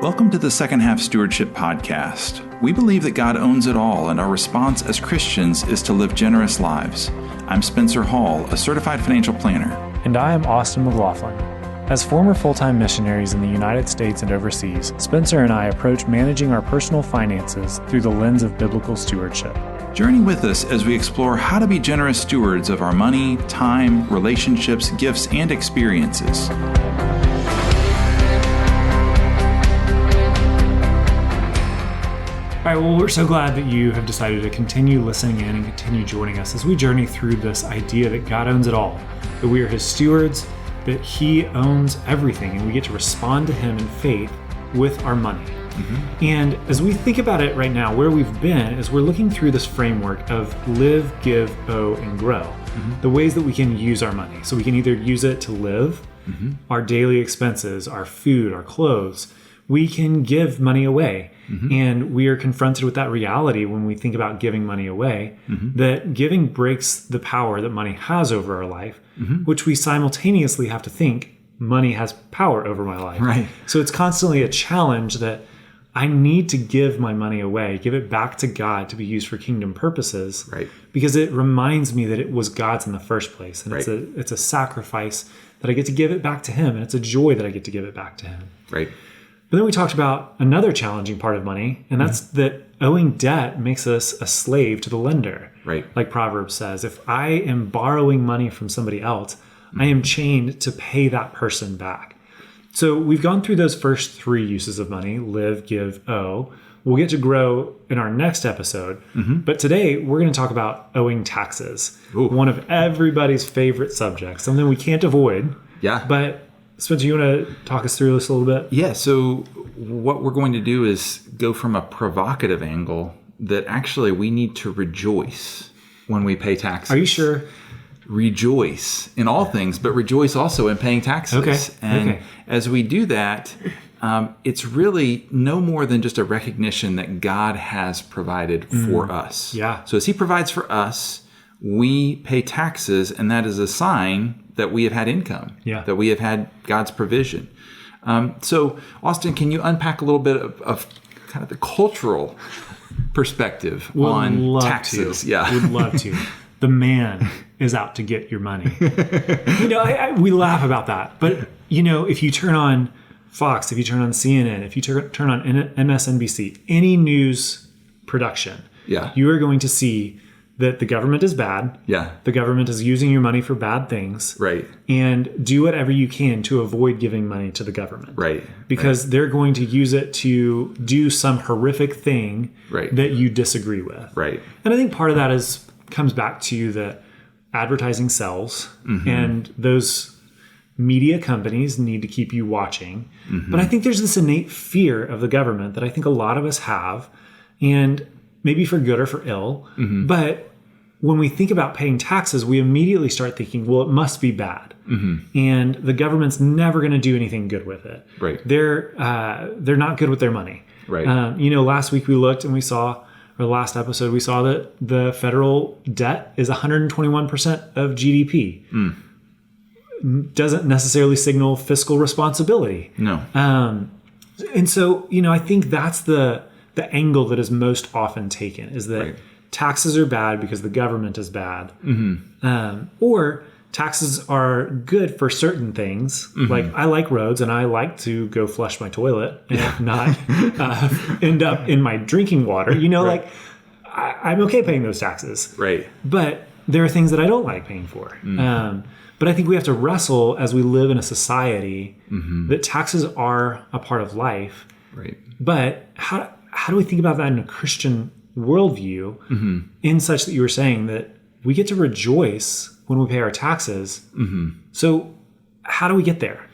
Welcome to the Second Half Stewardship Podcast. We believe that God owns it all, and our response as Christians is to live generous lives. I'm Spencer Hall, a certified financial planner. And I am Austin McLaughlin. As former full-time missionaries in the United States and overseas, Spencer and I approach managing our personal finances through the lens of biblical stewardship. Journey with us as we explore how to be generous stewards of our money, time, relationships, gifts, and experiences. All right, well, we're so glad that you have decided to continue listening in and continue joining us as we journey through this idea that God owns it all, that we are His stewards, that He owns everything, and we get to respond to Him in faith with our money. Mm-hmm. And as we think about it right now, where we've been is we're looking through this framework of live, give, owe, and grow. Mm-hmm. The ways that we can use our money. So we can either use it to live, mm-hmm. our daily expenses, our food, our clothes. We can give money away. Mm-hmm. And we are confronted with that reality when we think about giving money away, mm-hmm. that giving breaks the power that money has over our life, mm-hmm. which we simultaneously have to think money has power over my life. Right. So it's constantly a challenge that I need to give my money away, give it back to God to be used for kingdom purposes, right. because it reminds me that it was God's in the first place. And right. it's a sacrifice that I get to give it back to Him. And it's a joy that I get to give it back to Him. Right. But then we talked about another challenging part of money, and that's mm-hmm. that owing debt makes us a slave to the lender. Right. Like Proverbs says, if I am borrowing money from somebody else, mm-hmm. I am chained to pay that person back. So we've gone through those first three uses of money, live, give, owe. We'll get to grow in our next episode. Mm-hmm. But today we're going to talk about owing taxes. Ooh. One of everybody's favorite subjects, something we can't avoid. Yeah. But Spencer, you want to talk us through this a little bit? Yeah, so what we're going to do is go from a provocative angle that actually we need to rejoice when we pay taxes. Are you sure? Rejoice in all things, but rejoice also in paying taxes. Okay. And as we do that, it's really no more than just a recognition that God has provided for us. Yeah. So as He provides for us, we pay taxes, and that is a sign that we have had income, that we have had God's provision. So, Austin, can you unpack a little bit of kind of the cultural perspective on taxes? Yeah, would love to. The man is out to get your money. We laugh about that, but if you turn on Fox, if you turn on CNN, if you turn on MSNBC, any news production, you are going to see that the government is bad. Yeah. The government is using your money for bad things. Right. And do whatever you can to avoid giving money to the government. Right. Because they're going to use it to do some horrific thing that you disagree with. Right. And I think part of that comes back to that advertising sells, mm-hmm. and those media companies need to keep you watching. Mm-hmm. But I think there's this innate fear of the government that I think a lot of us have, and maybe for good or for ill. Mm-hmm. But when we think about paying taxes, we immediately start thinking, well, it must be bad. Mm-hmm. And the government's never going to do anything good with it. Right. They're not good with their money. Right. Last week we looked and we saw, or last episode, we saw that the federal debt is 121% of GDP. Doesn't necessarily signal fiscal responsibility. No. And so, I think that's the angle that is most often taken, is that taxes are bad because the government is bad. Mm-hmm. Or taxes are good for certain things. Mm-hmm. Like I like roads and I like to go flush my toilet and not end up in my drinking water. Like I'm okay paying those taxes. Right. But there are things that I don't like paying for. Mm-hmm. But I think we have to wrestle as we live in a society mm-hmm. that taxes are a part of life. Right. But how do we think about that in a Christian worldview, mm-hmm. in such that you were saying that we get to rejoice when we pay our taxes? Mm-hmm. So how do we get there?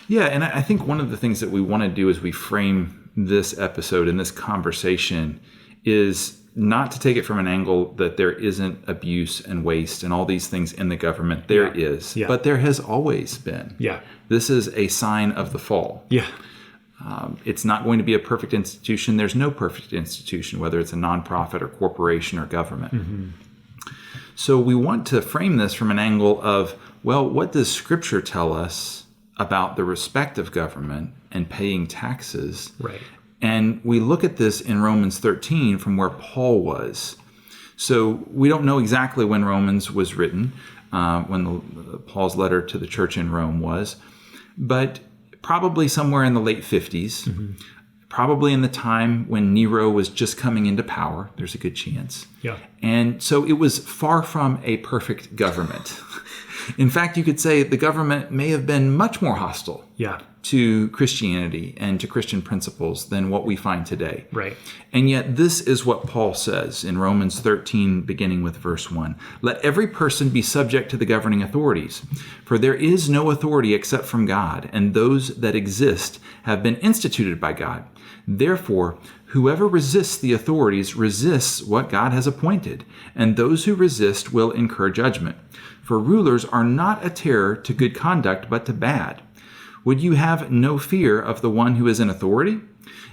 Yeah, and I think one of the things that we want to do as we frame this episode and this conversation is not to take it from an angle that there isn't abuse and waste and all these things in the government. There is, but there has always been. Yeah. This is a sign of the fall. Yeah. It's not going to be a perfect institution. There's no perfect institution, whether it's a nonprofit or corporation or government. Mm-hmm. So we want to frame this from an angle of, well, what does Scripture tell us about the respect of government and paying taxes. Right. And we look at this in Romans 13 from where Paul was. So we don't know exactly when Romans was written, when Paul's letter to the church in Rome was, but probably somewhere in the late 50s, probably in the time when Nero was just coming into power. There's a good chance. Yeah. And so it was far from a perfect government. In fact, you could say the government may have been much more hostile to Christianity and to Christian principles than what we find today. Right. And yet this is what Paul says in Romans 13, beginning with verse 1. Let every person be subject to the governing authorities, for there is no authority except from God, and those that exist have been instituted by God. Therefore, whoever resists the authorities resists what God has appointed, and those who resist will incur judgment. For rulers are not a terror to good conduct, but to bad. Would you have no fear of the one who is in authority?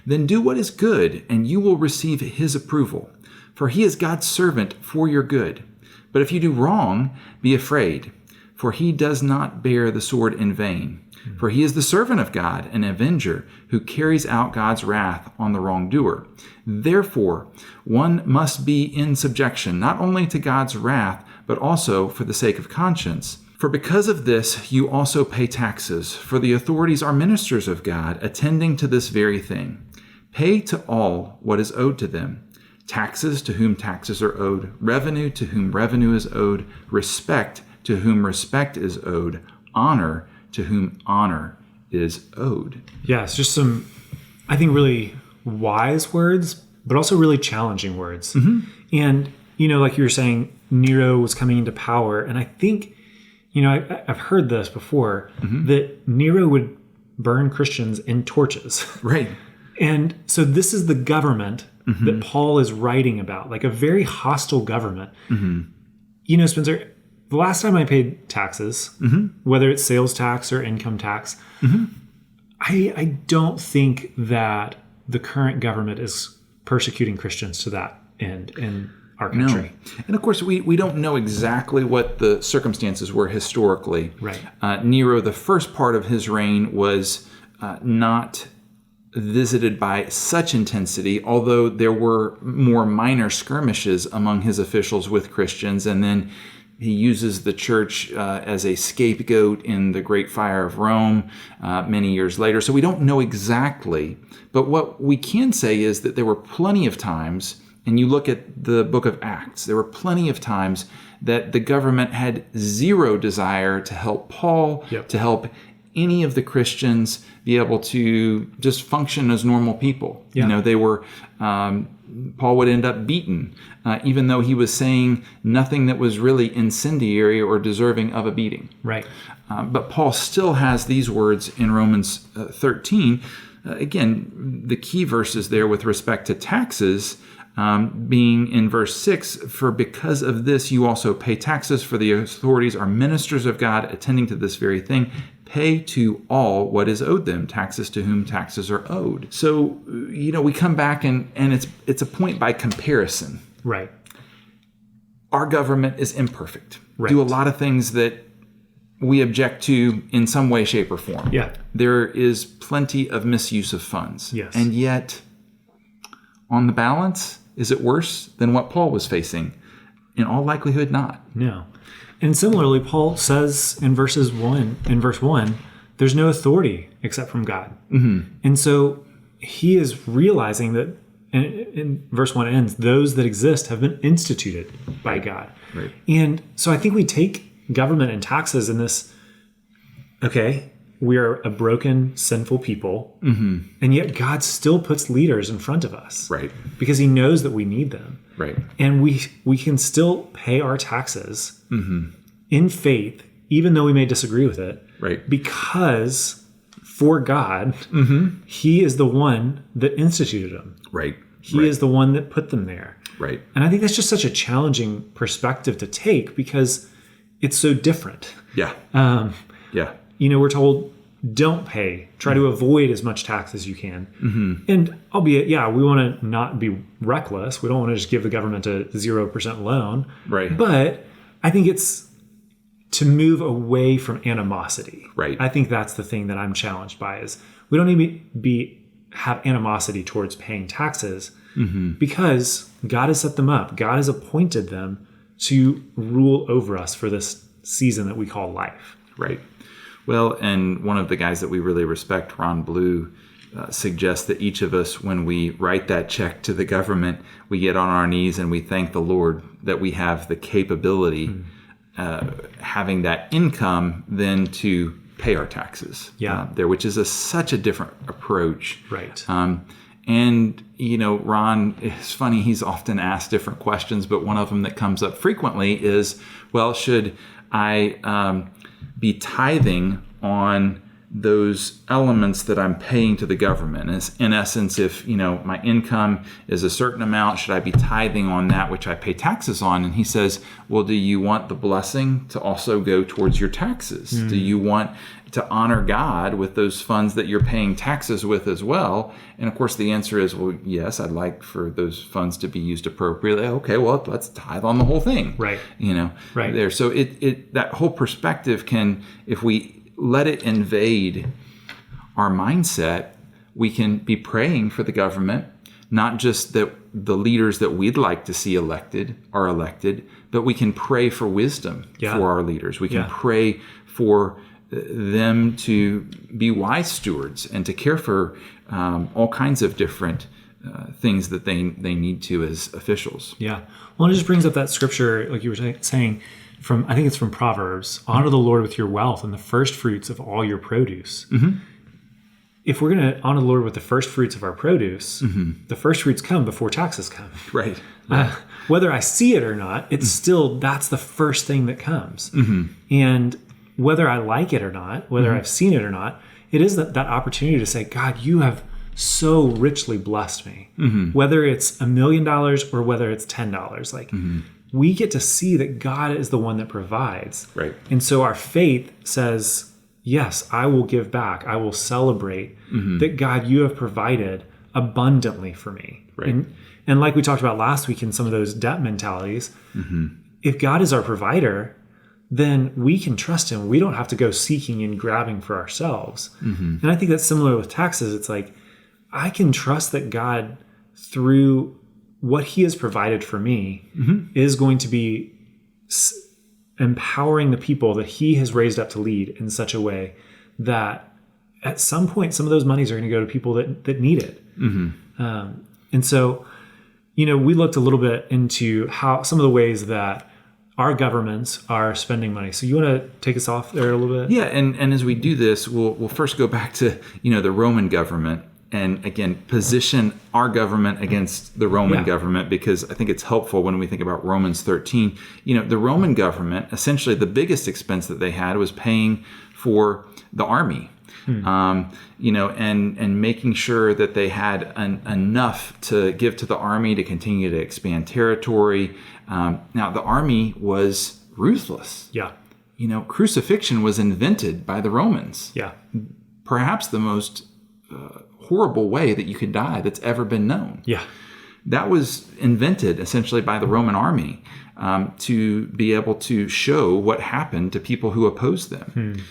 Then do what is good, and you will receive his approval. For he is God's servant for your good. But if you do wrong, be afraid, for he does not bear the sword in vain. For he is the servant of God, an avenger, who carries out God's wrath on the wrongdoer. Therefore, one must be in subjection, not only to God's wrath, but also for the sake of conscience. For because of this, you also pay taxes, for the authorities are ministers of God, attending to this very thing. Pay to all what is owed to them. Taxes to whom taxes are owed, revenue to whom revenue is owed, respect to whom respect is owed, honor to whom honor is owed. Yeah, it's just some, I think, really wise words, but also really challenging words. And, like you were saying, Nero was coming into power. And I think, I've heard this before, that Nero would burn Christians in torches. Right. And so this is the government that Paul is writing about, like a very hostile government. Spencer, the last time I paid taxes, whether it's sales tax or income tax, I don't think that the current government is persecuting Christians to that end in our country. No. And of course, we don't know exactly what the circumstances were historically. Right. Nero, the first part of his reign was not visited by such intensity, although there were more minor skirmishes among his officials with Christians, and then he uses the church as a scapegoat in the Great Fire of Rome many years later. So we don't know exactly, but what we can say is that there were plenty of times, and you look at the book of Acts, there were plenty of times that the government had zero desire to help Paul, to help any of the Christians be able to just function as normal people. They were, Paul would end up beaten, even though he was saying nothing that was really incendiary or deserving of a beating. Right. But Paul still has these words in Romans 13. Again, the key verses there with respect to taxes, being in verse 6, for because of this you also pay taxes, for the authorities are ministers of God, attending to this very thing. Pay to all what is owed them, taxes to whom taxes are owed. So, we come back and it's a point by comparison. Right. Our government is imperfect. Right. Do a lot of things that we object to in some way, shape, or form. Yeah. There is plenty of misuse of funds. Yes. And yet, on the balance, is it worse than what Paul was facing? In all likelihood, not. No. And similarly, Paul says in verse 1, there's no authority except from God. And so he is realizing that, and verse 1 ends, those that exist have been instituted by God. Right. And so I think we take government and taxes in this, okay, we are a broken, sinful people, and yet God still puts leaders in front of us. Right. Because he knows that we need them. Right. And we can still pay our taxes in faith, even though we may disagree with it. Right. Because for God, he is the one that instituted them. Right. He is the one that put them there. Right. And I think that's just such a challenging perspective to take because it's so different. Yeah. Yeah. We're told, don't pay. Try to avoid as much tax as you can. And albeit, we want to not be reckless. We don't want to just give the government a 0% loan. Right. But I think it's to move away from animosity. Right. I think that's the thing that I'm challenged by is we don't need to have animosity towards paying taxes because God has set them up. God has appointed them to rule over us for this season that we call life. Right. Well, and one of the guys that we really respect, Ron Blue, suggests that each of us, when we write that check to the government, we get on our knees and we thank the Lord that we have the capability, having that income, then to pay our taxes there, which is such a different approach. Right. And, Ron, it's funny, he's often asked different questions, but one of them that comes up frequently is, well, should I be tithing on those elements that I'm paying to the government? In essence, if, my income is a certain amount, should I be tithing on that which I pay taxes on? And he says, well, do you want the blessing to also go towards your taxes? Do you want to honor God with those funds that you're paying taxes with as well? And of course, the answer is, well, yes, I'd like for those funds to be used appropriately. Okay, well, let's tithe on the whole thing. Right. Right there. So it that whole perspective can, if we let it invade our mindset, we can be praying for the government, not just that the leaders that we'd like to see elected are elected, but we can pray for wisdom for our leaders. We can pray for them to be wise stewards and to care for all kinds of different things that they need to as officials. Yeah. Well, it just brings up that scripture, like you were saying, I think it's from Proverbs, honor the Lord with your wealth and the first fruits of all your produce. If we're going to honor the Lord with the first fruits of our produce, the first fruits come before taxes come. Right. Whether I see it or not, it's still, that's the first thing that comes. And whether I like it or not, whether I've seen it or not, it is that opportunity to say, God, you have so richly blessed me. Whether it's $1 million or whether it's $10, like we get to see that God is the one that provides. Right. And so our faith says, yes, I will give back. I will celebrate that, God, you have provided abundantly for me. Right. And like we talked about last week in some of those debt mentalities, if God is our provider, then we can trust him. We don't have to go seeking and grabbing for ourselves. And I think that's similar with taxes. It's like, I can trust that God, through what he has provided for me, is going to be empowering the people that he has raised up to lead in such a way that at some point, some of those monies are going to go to people that need it. And so, we looked a little bit into how some of the ways that our governments are spending money. So you want to take us off there a little bit? Yeah, and as we do this, we'll first go back to the Roman government, and again position our government against the Roman government, because I think it's helpful when we think about Romans 13. The Roman government, essentially the biggest expense that they had was paying for the army. And making sure that they had enough to give to the army to continue to expand territory. Now, the army was ruthless. Yeah. Crucifixion was invented by the Romans. Yeah. Perhaps the most horrible way that you could die that's ever been known. Yeah. That was invented essentially by the Roman army to be able to show what happened to people who opposed them.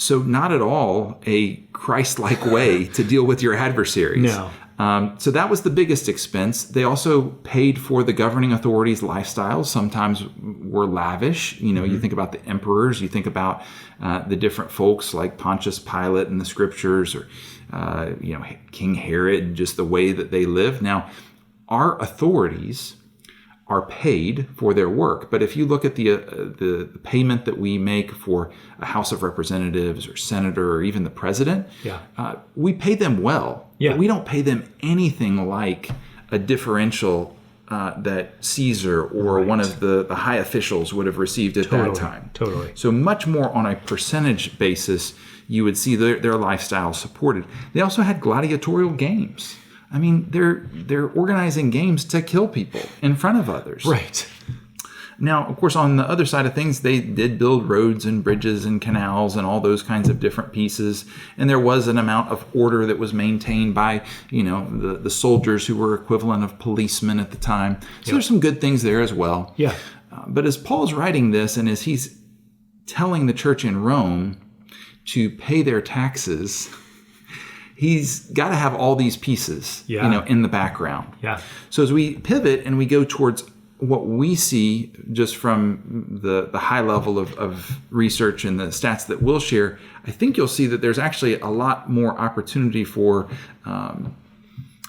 So not at all a Christ-like way to deal with your adversaries. No. So that was the biggest expense. They also paid for the governing authorities' lifestyles. Sometimes were lavish. You think about the emperors. You think about the different folks like Pontius Pilate in the scriptures, or King Herod, just the way that they lived. Now, our authorities are paid for their work. But if you look at the payment that we make for a House of Representatives or senator or even the president, we pay them well. Yeah. But we don't pay them anything like a differential that Caesar or one of the high officials would have received at that time. Totally. So much more on a percentage basis, you would see their lifestyle supported. They also had gladiatorial games. I mean, they're organizing games to kill people in front of others. Right. Now, of course, on the other side of things, they did build roads and bridges and canals and all those kinds of different pieces. And there was an amount of order that was maintained by, the soldiers who were equivalent of policemen at the time. So there's some good things there as well. Yeah. But as Paul's writing this, and as he's telling the church in Rome to pay their taxes, he's got to have all these pieces, in the background. Yeah. So as we pivot and we go towards what we see just from the high level of research and the stats that we'll share, I think you'll see that there's actually a lot more opportunity for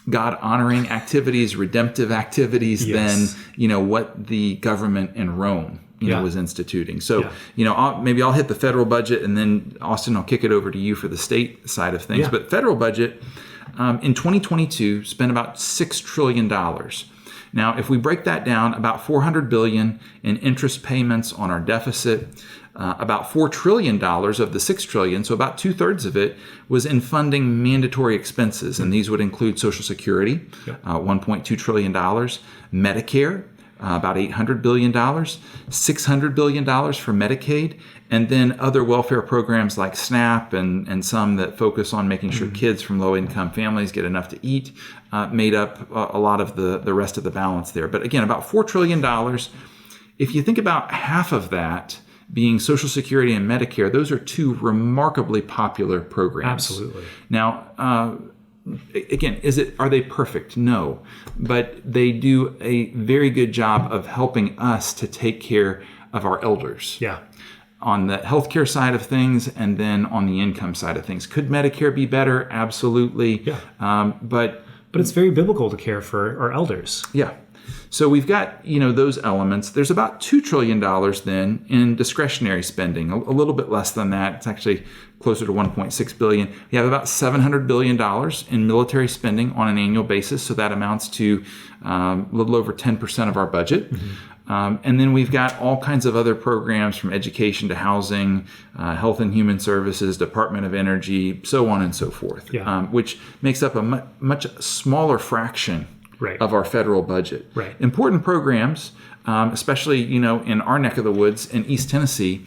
God-honoring activities, redemptive activities than, what the government in Rome was instituting. So, maybe I'll hit the federal budget, and then Austin, I'll kick it over to you for the state side of things. But federal budget in 2022 spent about $6 trillion. Now, if we break that down, about $400 billion in interest payments on our deficit, about $4 trillion of the $6 trillion, so about 2/3 of it, was in funding mandatory expenses, and these would include Social Security, $1.2 trillion, Medicare, about $800 billion, $600 billion for Medicaid, and then other welfare programs like SNAP and some that focus on making sure kids from low-income families get enough to eat, made up a lot of the rest of the balance there. But again, about $4 trillion. If you think about half of that being Social Security and Medicare, those are two remarkably popular programs. Absolutely. Now, again, are they perfect? No, but they do a very good job of helping us to take care of our elders. Yeah. On the healthcare side of things, and then on the income side of things. Could Medicare be better? Absolutely. Yeah. But it's very biblical to care for our elders. Yeah. So we've got, those elements. There's about $2 trillion then in discretionary spending, a little bit less than that. It's actually closer to $1.6 billion. We have about $700 billion in military spending on an annual basis. So that amounts to a little over 10% of our budget. And then we've got all kinds of other programs from education to housing, health and human services, Department of Energy, so on and so forth, which makes up a much smaller fraction of our federal budget. Right. Important programs, especially, in our neck of the woods in East Tennessee,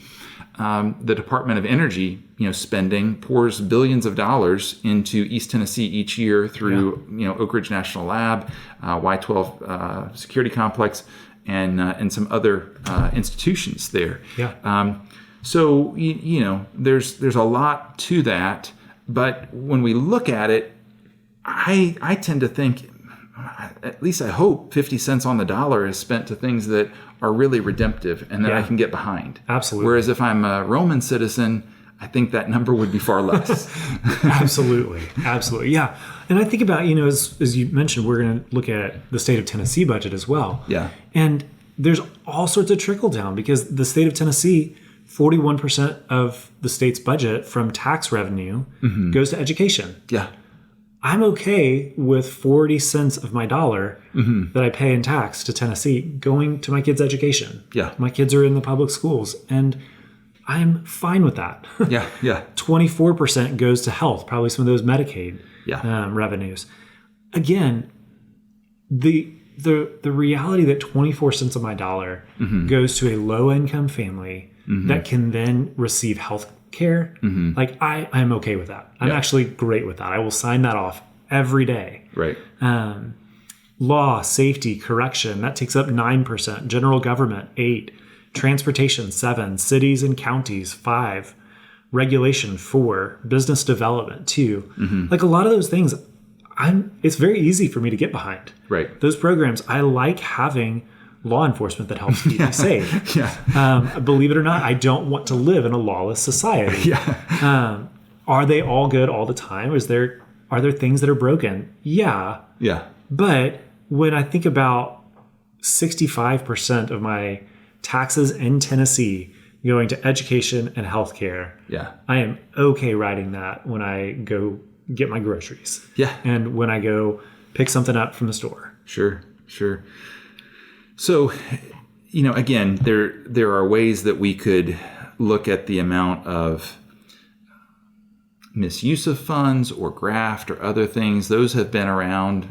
the Department of Energy, spending pours billions of dollars into East Tennessee each year through, Oak Ridge National Lab, Y-12 Security Complex, and some other institutions there. Yeah. So, there's a lot to that. But when we look at it, I tend to think, at least I hope 50 cents on the dollar is spent to things that are really redemptive and that I can get behind. Absolutely. Whereas if I'm a Roman citizen, I think that number would be far less. Absolutely. Yeah. And I think about, as you mentioned, we're going to look at the state of Tennessee budget as well. Yeah. And there's all sorts of trickle down because the state of Tennessee, 41% of the state's budget from tax revenue goes to education. Yeah. I'm okay with 40 cents of my dollar that I pay in tax to Tennessee going to my kids' education. Yeah. My kids are in the public schools, and I'm fine with that. Yeah. 24% goes to health, probably some of those Medicaid revenues. Again, the reality that 24 cents of my dollar goes to a low-income family that can then receive health care, like I'm okay with that. I'm actually great with that. I will sign that off every day. Right. Law, safety, correction, that takes up 9%. General government, 8%. Transportation, 7%. Cities and counties, 5%. Regulation, 4%. Business development, 2%. Like a lot of those things, it's very easy for me to get behind. Right. Those programs, I like having law enforcement that helps keep me safe. Believe it or not, I don't want to live in a lawless society. Are they all good all the time? Are there things that are broken? Yeah. But when I think about 65% of my taxes in Tennessee going to education and healthcare, I am okay writing that when I go get my groceries. And when I go pick something up from the store. Sure. So, again, there are ways that we could look at the amount of misuse of funds or graft or other things. Those have been around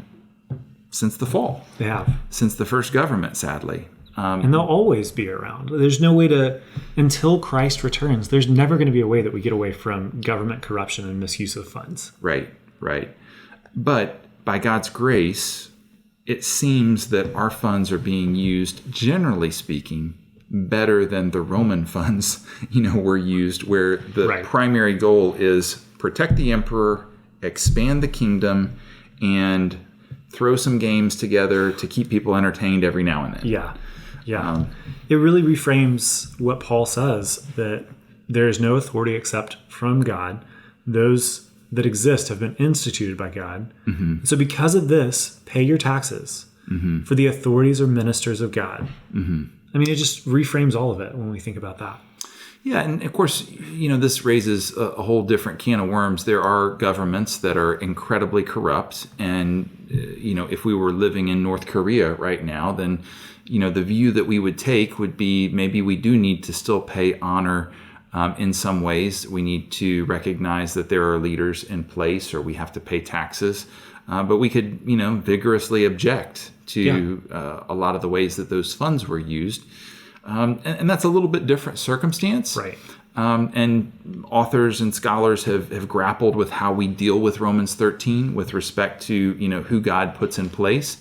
since the fall. They have. Since the first government, sadly. And they'll always be around. There's no way until Christ returns, there's never going to be a way that we get away from government corruption and misuse of funds. Right. But by God's grace, it seems that our funds are being used, generally speaking, better than the Roman funds, were used, where the primary goal is protect the emperor, expand the kingdom, and throw some games together to keep people entertained every now and then. Yeah. It really reframes what Paul says, that there is no authority except from God. Those that exist have been instituted by God. Mm-hmm. So because of this, pay your taxes, for the authorities are ministers of God. Mm-hmm. I mean, it just reframes all of it when we think about that. Yeah, and of course, this raises a whole different can of worms. There are governments that are incredibly corrupt, and if we were living in North Korea right now, then the view that we would take would be maybe we do need to still pay honor in some ways. We need to recognize that there are leaders in place, or we have to pay taxes. But we could, vigorously object to a lot of the ways that those funds were used. And that's a little bit different circumstance. Right. And authors and scholars have grappled with how we deal with Romans 13 with respect to, who God puts in place.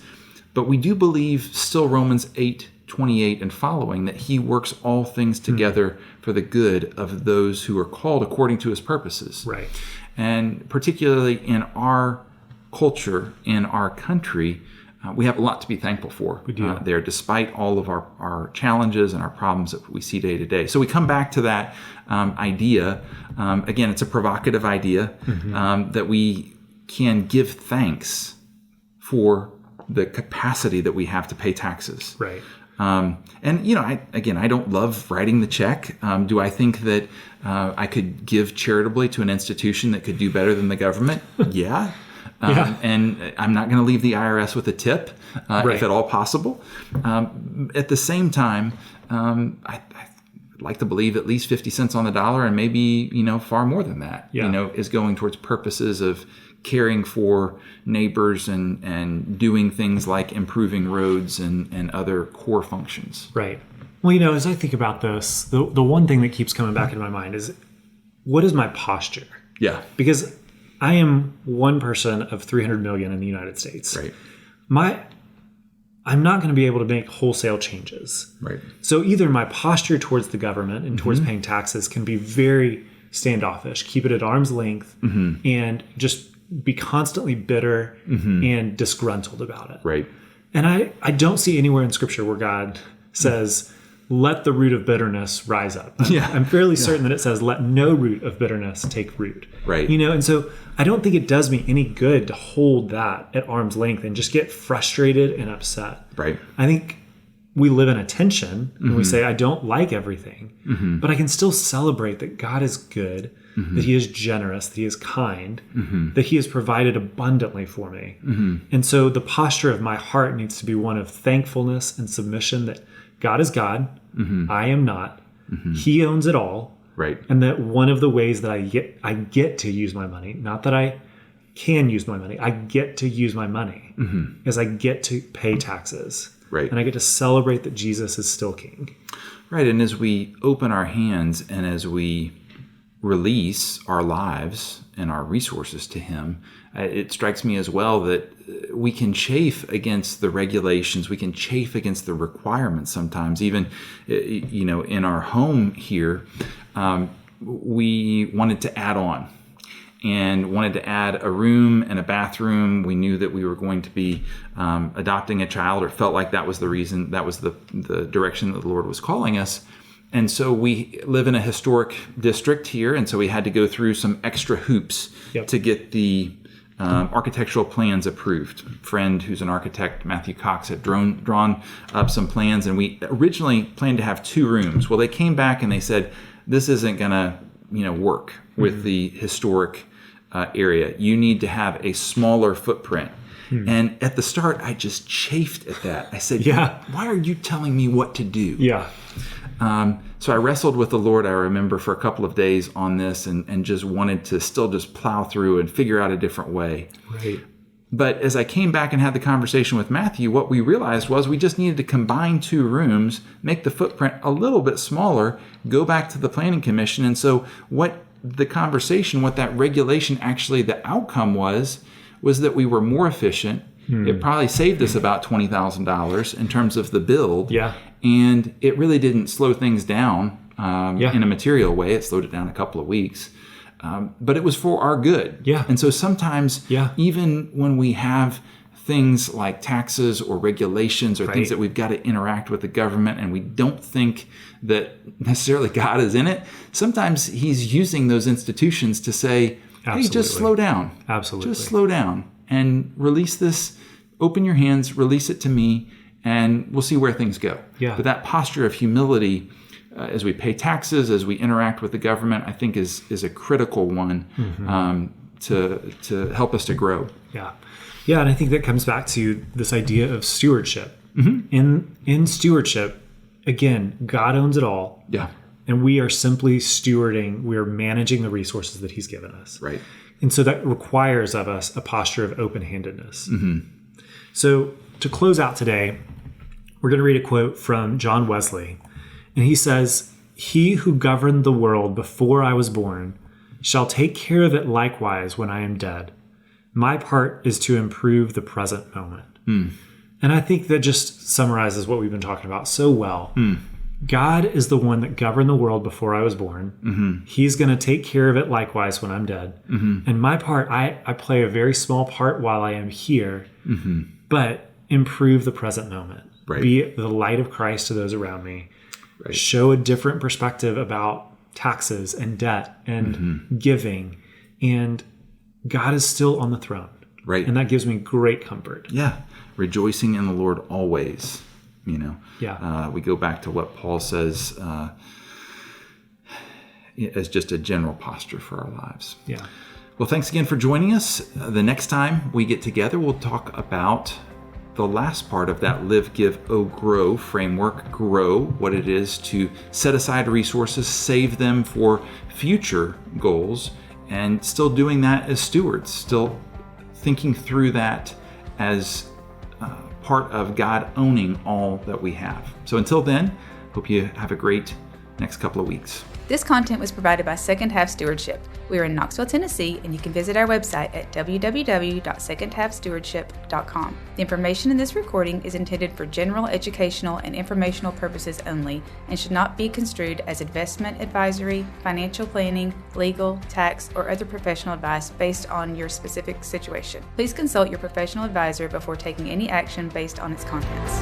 But we do believe still Romans 8:28 and following, that he works all things together for the good of those who are called according to his purposes. Right. And particularly in our culture, in our country, we have a lot to be thankful for there, despite all of our challenges and our problems that we see day to day. So we come back to that idea. Again, it's a provocative idea that we can give thanks for the capacity that we have to pay taxes. Right. I don't love writing the check. Do I think that I could give charitably to an institution that could do better than the government? Yeah. And I'm not going to leave the IRS with a tip, if at all possible. At the same time, I'd like to believe at least 50 cents on the dollar, and maybe, far more than that, is going towards purposes of caring for neighbors and doing things like improving roads and other core functions. Right. Well, as I think about this, the one thing that keeps coming back into my mind is, what is my posture? Yeah. Because I am one person of 300 million in the United States. Right. I'm not going to be able to make wholesale changes. Right. So either my posture towards the government and towards paying taxes can be very standoffish, keep it at arm's length, and just be constantly bitter and disgruntled about it. Right. And I don't see anywhere in Scripture where God says, let the root of bitterness rise up. I'm fairly certain that it says, let no root of bitterness take root. Right. And so I don't think it does me any good to hold that at arm's length and just get frustrated and upset. Right. I think we live in a tension and we say, I don't like everything, but I can still celebrate that God is good, that he is generous, that he is kind, that he has provided abundantly for me. And so the posture of my heart needs to be one of thankfulness and submission, that God is God, I am not, he owns it all. Right. And that one of the ways that I get to use my money, not that I can use my money, I get to use my money, is I get to pay taxes. Right. And I get to celebrate that Jesus is still king. Right. And as we open our hands and as we release our lives and our resources to him, it strikes me as well that we can chafe against the regulations. We can chafe against the requirements sometimes. Even, in our home here, we wanted to add on and wanted to add a room and a bathroom. We knew that we were going to be adopting a child, or felt like that was the reason, that was the direction that the Lord was calling us. And so we live in a historic district here, and so we had to go through some extra hoops to get the architectural plans approved. A friend who's an architect, Matthew Cox, had drawn up some plans, and we originally planned to have 2 rooms. Well, they came back and they said, this isn't going to work with the historic area. You need to have a smaller footprint. And at the start, I just chafed at that. I said, why are you telling me what to do? So I wrestled with the Lord, I remember, for a couple of days on this, and just wanted to still just plow through and figure out a different way. Right. But as I came back and had the conversation with Matthew, what we realized was we just needed to combine 2 rooms, make the footprint a little bit smaller, go back to the Planning Commission. And so what that regulation, actually the outcome was that we were more efficient. It probably saved us about $20,000 in terms of the build. And it really didn't slow things down in a material way. It slowed it down a couple of weeks. But it was for our good. Yeah. And so sometimes, even when we have things like taxes or regulations or things that we've got to interact with the government and we don't think that necessarily God is in it, sometimes he's using those institutions to say, hey, just slow down. Absolutely. Just slow down and release this. Open your hands, release it to me, and we'll see where things go. Yeah. But that posture of humility as we pay taxes, as we interact with the government, I think is a critical one to help us to grow. Yeah. Yeah, and I think that comes back to this idea of stewardship. In stewardship, again, God owns it all. Yeah. And we are simply stewarding, we're managing the resources that he's given us. Right. And so that requires of us a posture of open-handedness. So to close out today, we're going to read a quote from John Wesley. And he says, "He who governed the world before I was born shall take care of it likewise when I am dead. My part is to improve the present moment." And I think that just summarizes what we've been talking about so well. God is the one that governed the world before I was born. He's going to take care of it likewise when I'm dead. And my part, I play a very small part while I am here, but improve the present moment. Right. Be the light of Christ to those around me. Right. Show a different perspective about taxes and debt and giving. And God is still on the throne. Right. And that gives me great comfort. Yeah. Rejoicing in the Lord always, Yeah. We go back to what Paul says as just a general posture for our lives. Yeah. Well, thanks again for joining us. The next time we get together, we'll talk about the last part of that Live, Give, Grow framework. Grow, what it is to set aside resources, save them for future goals, and still doing that as stewards, still thinking through that as part of God owning all that we have. So until then, hope you have a great next couple of weeks. This content was provided by Second Half Stewardship. We are in Knoxville, Tennessee, and you can visit our website at www.secondhalfstewardship.com. The information in this recording is intended for general educational and informational purposes only and should not be construed as investment advisory, financial planning, legal, tax, or other professional advice based on your specific situation. Please consult your professional advisor before taking any action based on its contents.